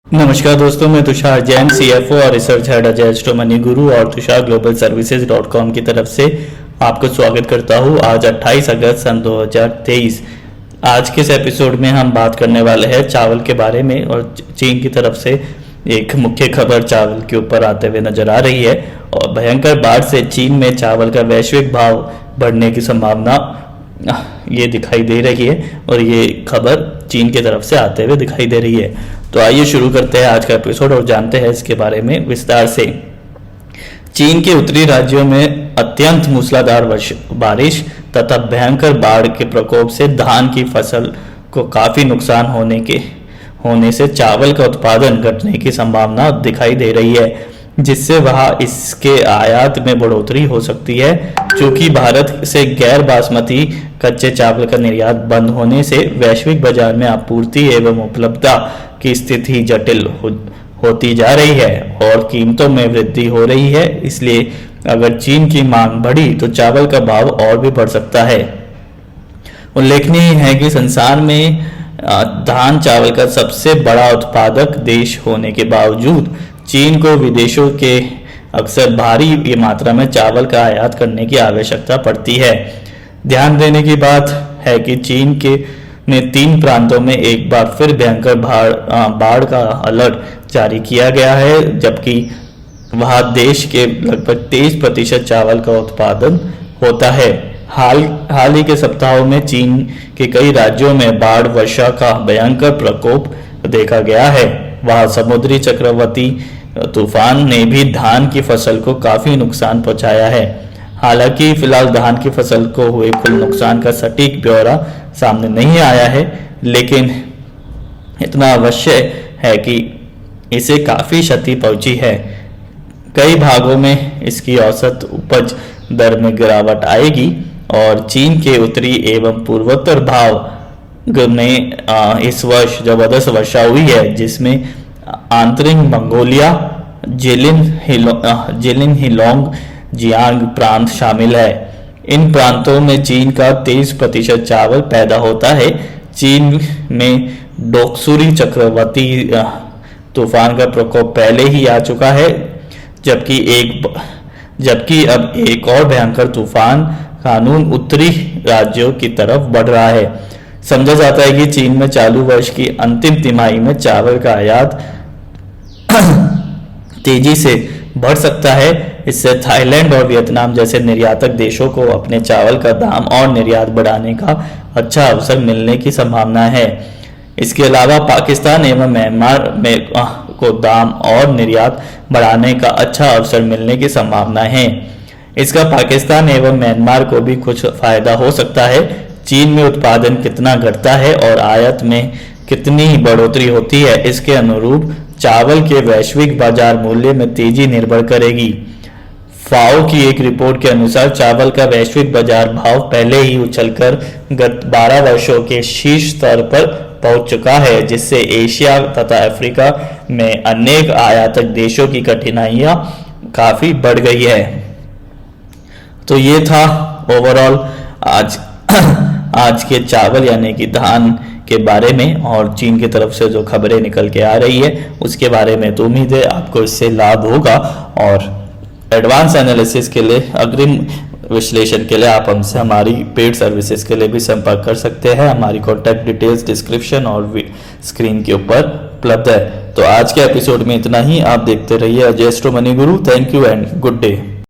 नमस्कार दोस्तों, मैं तुषार जैन, सीएफओ और research head Ajay astro money गुरु और तुषार ग्लोबल सर्विसेज.com की तरफ से आपको स्वागत करता हूँ। आज 28 अगस्त सन 2023। आज के इस एपिसोड में हम बात करने वाले हैं चावल के बारे में और चीन की तरफ से एक मुख्य खबर चावल के ऊपर आते हुए नजर आ रही है और भयंकर बाढ़ से चीन में चावल का वैश्विक भाव बढ़ने की संभावना ये दिखाई दे रही है और ये खबर चीन की तरफ से आते हुए दिखाई दे रही है। तो आइए शुरू करते हैं आज का एपिसोड और जानते हैं इसके बारे में विस्तार से। चीन के उत्तरी राज्यों में अत्यंत मूसलाधार बारिश तथा भयंकर बाढ़ के प्रकोप से धान की फसल को काफी नुकसान होने से चावल का उत्पादन घटने की संभावना दिखाई दे रही है, जिससे वहां इसके आयात में बढ़ोतरी हो सकती है। क्योंकि भारत से गैर बासमती कच्चे चावल का निर्यात बंद होने से वैश्विक बाजार में आपूर्ति एवं उपलब्धता की स्थिति जटिल होती जा रही है और कीमतों में वृद्धि हो रही है। इसलिए अगर चीन की मांग बढ़ी तो चावल का भाव और भी बढ़ सकता है। उल्लेखनीय है कि संसार में धान चावल का सबसे बड़ा उत्पादक देश होने के बावजूद चीन को विदेशों के अक्सर भारी मात्रा में चावल का आयात करने की आवश्यकता पड़ती है। ध्यान देने की बात है कि चीन के ने 3 प्रांतों में एक बार फिर भयंकर बाढ़ का अलर्ट जारी किया गया है, जबकि वहां देश के लगभग 23% चावल का उत्पादन होता है। हाल ही के सप्ताहों में चीन के कई राज्यों में बाढ़ वर्षा का भयंकर प्रकोप देखा गया है। वहां समुद्री चक्रवाती तूफान ने भी धान की फसल को काफी नुकसान पहुंचाया है। हालांकि फिलहाल धान की फसल को हुए कुल नुकसान का सटीक ब्यौरा सामने नहीं आया है, लेकिन इतना अवश्य है कि इसे काफी क्षति पहुंची है। कई भागों में इसकी औसत उपज दर में गिरावट आएगी और चीन के उत्तरी एवं पूर्वोत्तर भाग में इस वर्ष जबरदस्त वर्षा हुई है, जिसमें आंतरिक मंगोलिया, जिलिन हिलोंग जियांग प्रांत शामिल है। इन प्रांतों में चीन का 23% चावल पैदा होता है। चीन में डोक्सुरी चक्रवाती तूफान का प्रकोप पहले ही आ चुका है, जबकि अब एक और भयंकर तूफान कानून उत्तरी राज्यों की तरफ बढ़ रहा है। समझा जाता है कि चीन में चालू वर्ष की अंतिम तिमाही में चावल का आयात तेजी से बढ़ सकता है। इससे थाईलैंड और वियतनाम जैसे निर्यातक देशों को अपने चावल का दाम और निर्यात बढ़ाने का अच्छा अवसर मिलने की संभावना है। इसके अलावा पाकिस्तान एवं म्यांमार में को दाम और निर्यात बढ़ाने का अच्छा अवसर मिलने की संभावना है। इसका पाकिस्तान एवं म्यांमार को भी कुछ फायदा हो सकता है। चीन में उत्पादन कितना घटता है और आयात में कितनी बढ़ोतरी होती है, इसके अनुरूप चावल के वैश्विक बाजार मूल्य में तेजी निर्भर करेगी। फाओ की एक रिपोर्ट के अनुसार चावल का वैश्विक बाजार भाव पहले ही उछलकर गत 12 वर्षों के शीर्ष स्तर पर पहुंच चुका है, जिससे एशिया तथा अफ्रीका में अनेक आयातक देशों की कठिनाइयां काफी बढ़ गई है। तो ये था ओवरऑल आज के चावल यानी कि धान के बारे में और चीन की तरफ से जो खबरें निकल के आ रही है उसके बारे में। तो उम्मीद है आपको इससे लाभ होगा और एडवांस एनालिसिस के लिए, अग्रिम विश्लेषण के लिए आप हमसे हमारी पेड सर्विसेज के लिए भी संपर्क कर सकते हैं। हमारी कॉन्टैक्ट डिटेल्स डिस्क्रिप्शन और स्क्रीन के ऊपर उपलब्ध है। तो आज के एपिसोड में इतना ही। आप देखते रहिए Ajay astro money Guru. Thank you and good day.